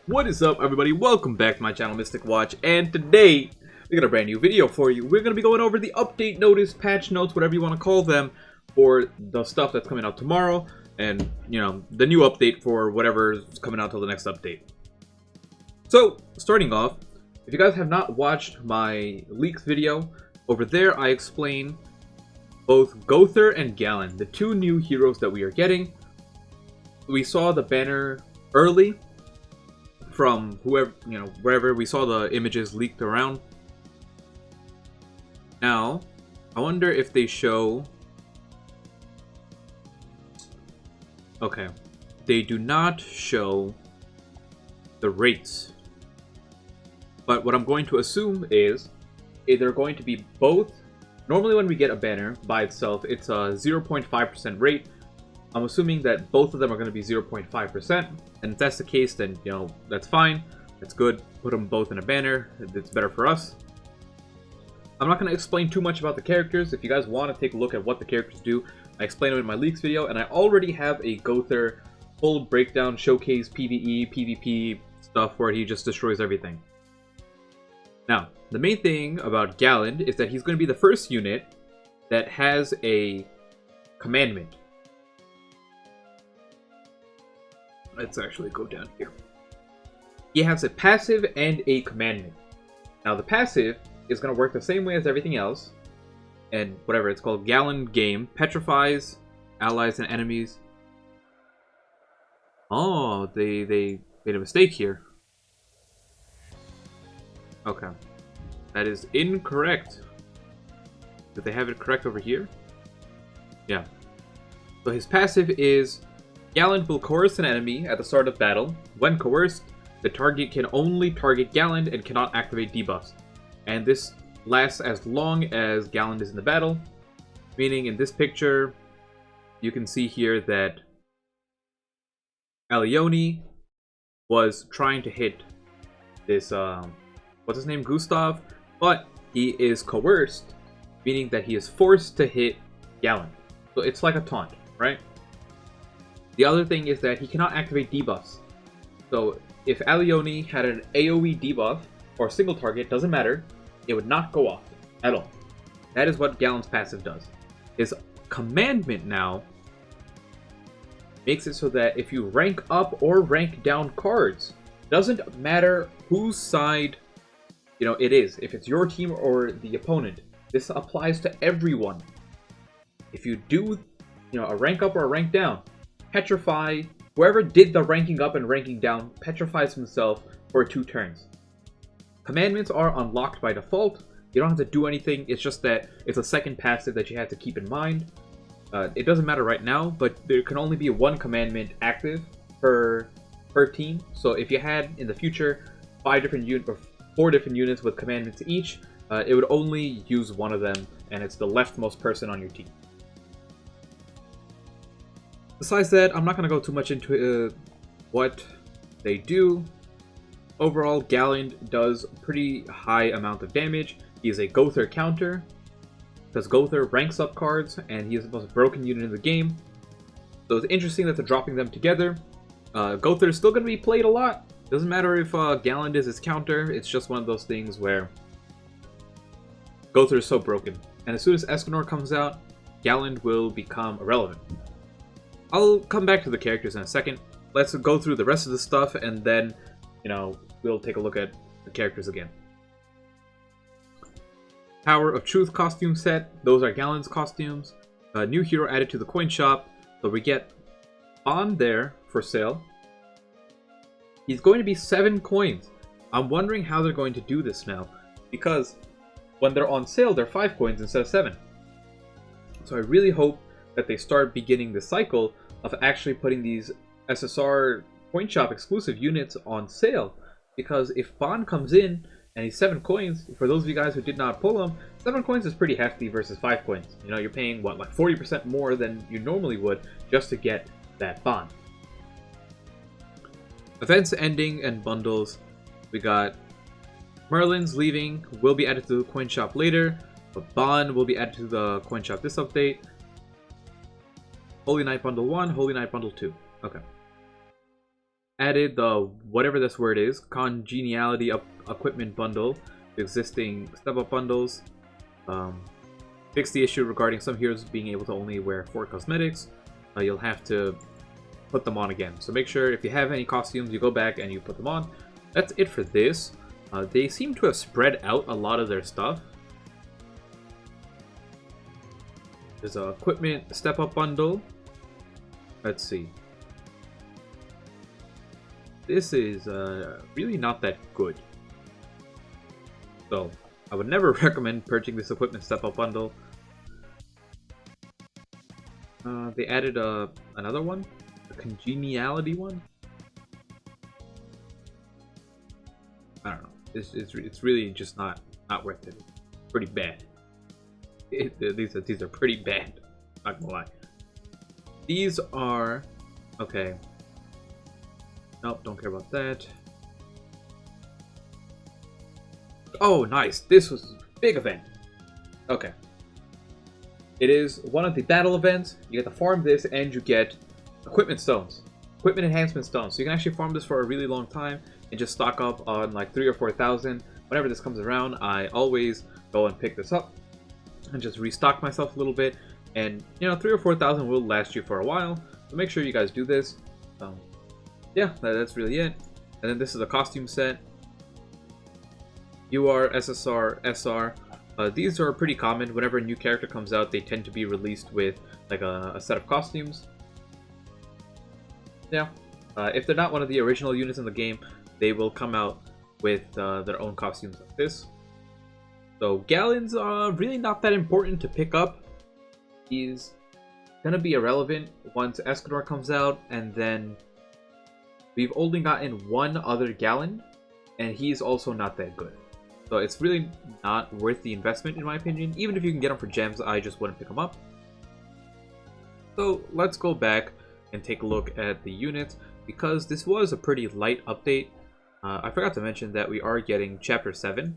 What is up, everybody? Welcome back to my channel, Mystic Watch, and today we got a brand new video for you. We're going to be going over the update notice, patch notes, whatever you want to call them, for the stuff that's coming out tomorrow, and, you know, the new update for whatever's coming out till the next update. So, starting off, if you guys have not watched my leaks video, over there I explain both GOWTHER and Gallant, the two new heroes that we are getting. We saw the banner early from whoever, you know, wherever we saw the images leaked around. Now, I wonder if they show... Okay, they do not show the rates. But what I'm going to assume is they're going to be both. Normally when we get a banner by itself, it's a 0.5% rate. I'm assuming that both of them are going to be 0.5%, and if that's the case, then, you know, that's fine. That's good. Put them both in a banner. It's better for us. I'm not going to explain too much about the characters. If you guys want to take a look at what the characters do, I explain them in my leaks video, and I already have a GOWTHER full breakdown, showcase, PvE, PvP stuff where he just destroys everything. Now, the main thing about Galiland is that he's going to be the first unit that has a commandment. Let's actually go down here. He has a passive and a commandment. Now, the passive is going to work the same way as everything else. And whatever, it's called Galiland Game. Petrifies allies and enemies. Oh, they made a mistake here. Okay. That is incorrect. Did they have it correct over here? Yeah. So his passive is... Gallant will coerce an enemy at the start of battle. When coerced, the target can only target Gallant and cannot activate debuffs. And this lasts as long as Gallant is in the battle. Meaning, in this picture, you can see here that Alioni was trying to hit this, what's his name, Gustav? But he is coerced, meaning that he is forced to hit Gallant. So it's like a taunt, right? The other thing is that he cannot activate debuffs. So if Alioni had an AoE debuff, or single target, doesn't matter, it would not go off at all. That is what Gallant's passive does. His commandment now makes it so that if you rank up or rank down cards, doesn't matter whose side, you know, it is. If it's your team or the opponent, this applies to everyone. If you do, you know, a rank up or a rank down, Petrify, whoever did the ranking up and ranking down, petrifies himself for 2 turns. Commandments are unlocked by default. You don't have to do anything. It's just that it's a second passive that you have to keep in mind. It doesn't matter right now, but there can only be 1 commandment active per team. So if you had in the future 4 different units with commandments each, it would only use 1 of them, and it's the leftmost person on your team. Besides that, I'm not going to go too much into what they do. Overall, Gallant does a pretty high amount of damage. He is a GOWTHER counter, because GOWTHER ranks up cards, and he is the most broken unit in the game. So it's interesting that they're dropping them together. GOWTHER is still going to be played a lot. Doesn't matter if Gallant is his counter, it's just one of those things where GOWTHER is so broken. And as soon as Escopeta comes out, Gallant will become irrelevant. I'll come back to the characters in a second. Let's go through the rest of the stuff, and then, you know, we'll take a look at the characters again. Power of Truth costume set. Those are Gallant's costumes. A new hero added to the coin shop. So we get on there for sale. He's going to be 7 coins. I'm wondering how they're going to do this now, because when they're on sale, they're 5 coins instead of 7. So I really hope that they start beginning the cycle of actually putting these SSR coin shop exclusive units on sale. Because if Bond comes in and he's 7 coins, for those of you guys who did not pull him, 7 coins is pretty hefty versus 5 coins. You know, you're paying, what, like 40% more than you normally would just to get that Bond. Events ending and bundles. We got Merlin's leaving, will be added to the coin shop later, but Bond will be added to the coin shop this update. Holy Knight Bundle 1, Holy Knight Bundle 2. Okay. added the whatever this word is, congeniality equipment bundle to existing step-up bundles. Fix the issue regarding some heroes being able to only wear 4 cosmetics. You'll have to put them on again. So make sure if you have any costumes, you go back and you put them on. That's it for this. They seem to have spread out a lot of their stuff. There's a equipment step-up bundle. Let's see. This is really not that good. So I would never recommend purchasing this equipment step-up bundle. They added another one, a congeniality one. I don't know. It's really just not worth it. Pretty bad. These are pretty bad. Not gonna lie. These are okay. Nope, don't care about that. Oh, nice. This was a big event. Okay. It is one of the battle events. You get to farm this and you get equipment stones. Equipment enhancement stones. So you can actually farm this for a really long time and just stock up on like 3,000 or 4,000. Whenever this comes around, I always go and pick this up and just restock myself a little bit. And, you know, 3,000 or 4,000 will last you for a while. So make sure you guys do this. Yeah, that's really it. And then this is a costume set. UR, SSR, SR. These are pretty common. Whenever a new character comes out, they tend to be released with like a set of costumes. Yeah. If they're not one of the original units in the game, they will come out with their own costumes like this. So Galland's really not that important to pick up. He's gonna be irrelevant once Escopeta comes out, and then we've only gotten one other Gallant, and he's also not that good. So it's really not worth the investment in my opinion. Even if you can get them for gems, I just wouldn't pick them up. So let's go back and take a look at the units, because this was a pretty light update. I forgot to mention that we are getting Chapter 7.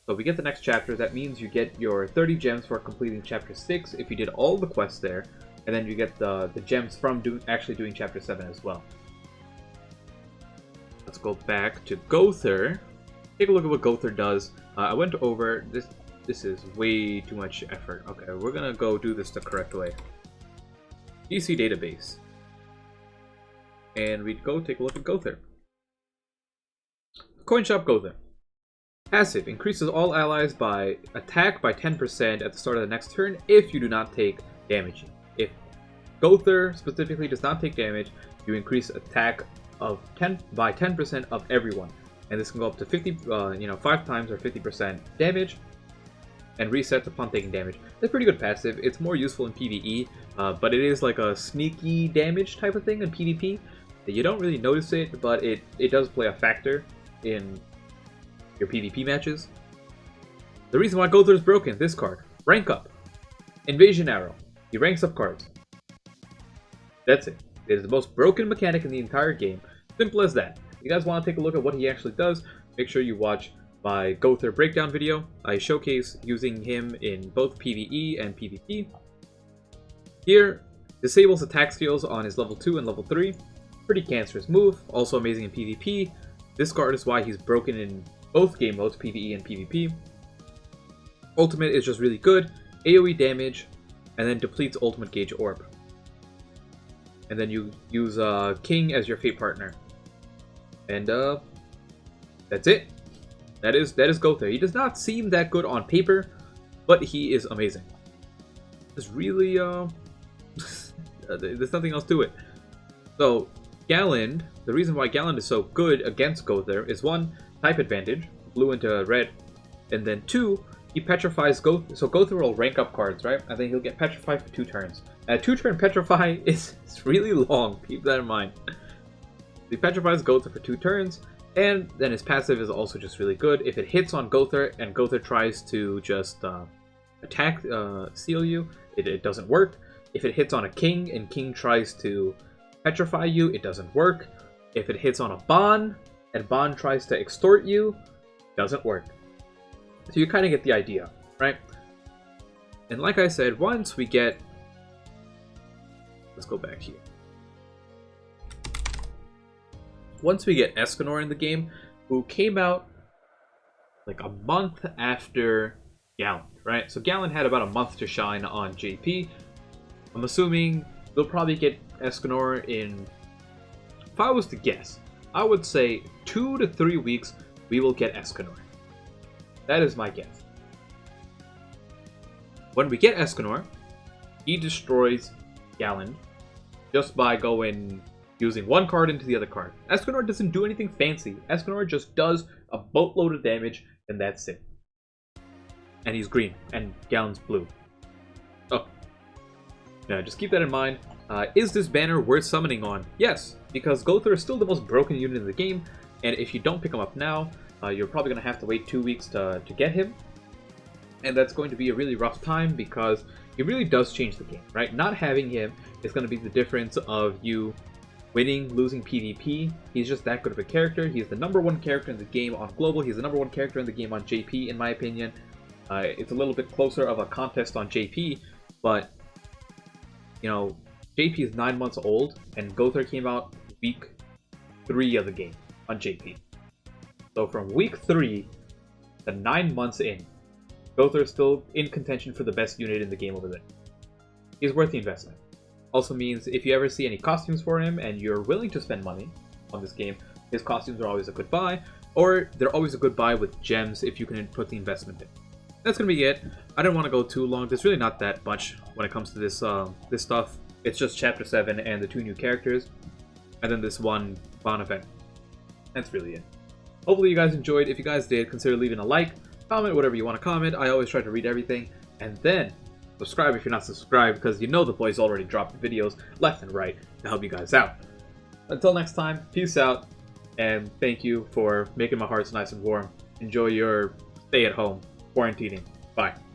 So we get the next chapter. That means you get your 30 gems for completing Chapter 6 if you did all the quests there. And then you get the gems from actually doing Chapter 7 as well. Let's go back to GOWTHER. Take a look at what GOWTHER does. I went over this. This is way too much effort. Okay, we're gonna go do this the correct way. DC database. And we'd go take a look at GOWTHER. Coin shop GOWTHER. Passive increases all allies by attack by 10% at the start of the next turn if you do not take damage. If GOWTHER specifically does not take damage, you increase attack of 10% of everyone. And this can go up to 5 times or 50% damage, and resets upon taking damage. It's a pretty good passive. It's more useful in PvE, but it is like a sneaky damage type of thing in PvP. You don't really notice it, but it does play a factor in your PvP matches. The reason why GOWTHER is broken, this card. Rank up. Invasion Arrow. He ranks up cards. That's it. It is the most broken mechanic in the entire game. Simple as that. If you guys want to take a look at what he actually does, make sure you watch my GOWTHER breakdown video. I showcase using him in both PvE and PvP. Here, disables attack skills on his level 2 and level 3. Pretty cancerous move, also amazing in PvP. This card is why he's broken in both game modes, PvE and PvP. Ultimate is just really good, AoE damage, and then depletes ultimate gauge orb. And then you use King as your fate partner. And that's it. That is GOWTHER. He does not seem that good on paper, but he is amazing. There's really there's nothing else to it. So Galland, the reason why Galland is so good against GOWTHER is 1, type advantage, blue into red, and then 2, he petrifies GOWTHER. So GOWTHER will rank up cards, right? And then he'll get petrified for 2 turns. And a 2-turn petrify is really long. Keep that in mind. He petrifies GOWTHER for 2 turns, and then his passive is also just really good. If it hits on GOWTHER and GOWTHER tries to just attack, seal you, it doesn't work. If it hits on a King and King tries to petrify you, it doesn't work. If it hits on a Bond and Bond tries to extort you, it doesn't work. So you kind of get the idea, right? And like I said, once we get... Let's go back here. once we get Escanor in the game, who came out like a month after Gallant, right? So Gallant had about a month to shine on JP. I'm assuming they'll probably get Escanor in, if I was to guess, I would say 2 to 3 weeks we will get Escanor. That is my guess. When we get Escanor, he destroys Galiland just by using one card into the other card. Escanor doesn't do anything fancy. Escanor just does a boatload of damage, and that's it. And he's green, and Gallant's blue. Oh. Yeah, just keep that in mind. Is this banner worth summoning on? Yes, because GOWTHER is still the most broken unit in the game, and if you don't pick him up now, you're probably going to have to wait 2 weeks to get him. And that's going to be a really rough time because he really does change the game, right? Not having him is going to be the difference of you winning, losing PvP. He's just that good of a character. He's the #1 character in the game on Global. He's the #1 character in the game on JP, in my opinion. It's a little bit closer of a contest on JP, but, you know, JP is 9 months old, and GOWTHER came out week 3 of the game on JP. So from week 3 to 9 months in, GOWTHER is still in contention for the best unit in the game over there. He's worth the investment. Also means if you ever see any costumes for him and you're willing to spend money on this game, his costumes are always a good buy, or they're always a good buy with gems if you can put the investment in. That's gonna be it. I didn't want to go too long. There's really not that much when it comes to this this stuff. It's just Chapter 7 and the 2 new characters, and then this one Bond event. That's really it. Hopefully you guys enjoyed. If you guys did, consider leaving a like, comment whatever you want to comment. I always try to read everything. And then subscribe if you're not subscribed, because you know the boys already dropped videos left and right to help you guys out. Until next time, peace out, and thank you for making my hearts nice and warm. Enjoy your stay at home quarantining. Bye.